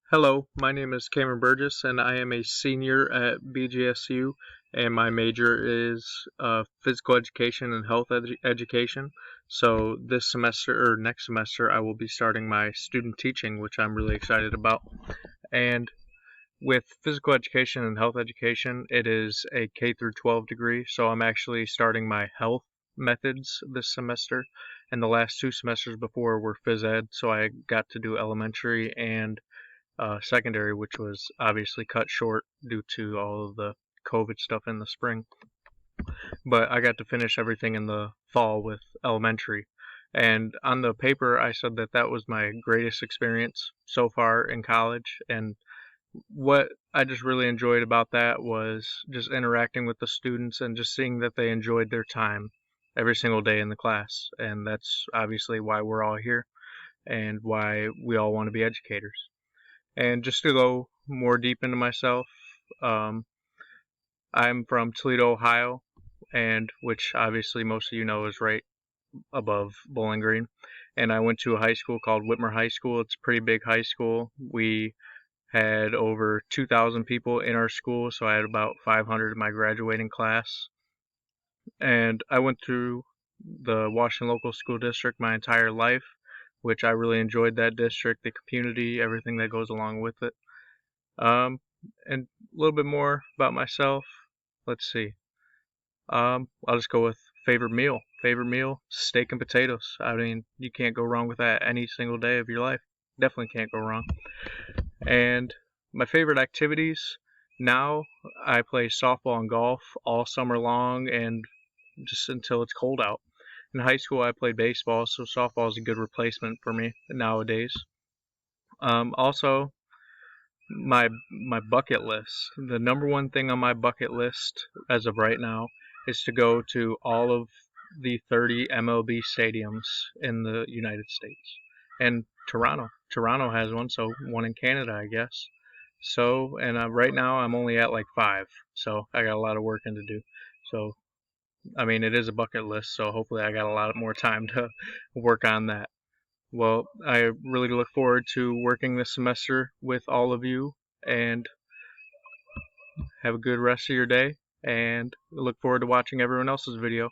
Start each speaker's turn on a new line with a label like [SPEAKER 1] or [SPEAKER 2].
[SPEAKER 1] Hello, my name is Cameron Burgess, and I am a senior at BGSU, and my major is physical education and health education. So this semester or next semester, I will be starting my student teaching, which I'm really excited about. And with physical education and health education, it is a K through 12 degree, so I'm actually starting my health methods this semester, and the last two semesters before were phys ed, so I got to do elementary and secondary, which was obviously cut short due to all of the COVID stuff in the spring. But I got to finish everything in the fall with elementary. And on the paper, I said that that was my greatest experience so far in college. And what I just really enjoyed about that was just interacting with the students and just seeing that they enjoyed their time every single day in the class. And that's obviously why we're all here and why we all want to be educators. And just to go more deep into myself, um, I'm from Toledo, Ohio, and which obviously most of you know is right above Bowling Green. And I went to a high school called Whitmer High School. It's a pretty big high school. We had over 2,000 people in our school, so I had about 500 in my graduating class. And I went through the Washington Local School District my entire life, which I really enjoyed that district, the community, everything that goes along with it. Um, and a little bit more about myself. Let's see. I'll just go with favorite meal. Favorite meal, steak and potatoes. I mean, you can't go wrong with that any single day of your life. Definitely can't go wrong. And my favorite activities, now I play softball and golf all summer long and just until it's cold out. In high school, I played baseball, so softball is a good replacement for me nowadays. Also, my bucket list. The number one thing on my bucket list as of right now is to go to all of the 30 MLB stadiums in the United States. And Toronto. Toronto has one, so one in Canada, I guess. So, and right now I'm only at like 5, so I got a lot of working to do. So, I mean, it is a bucket list, so hopefully I got a lot more time to work on that. Well, I really look forward to working this semester with all of you, and have a good rest of your day, and look forward to watching everyone else's video.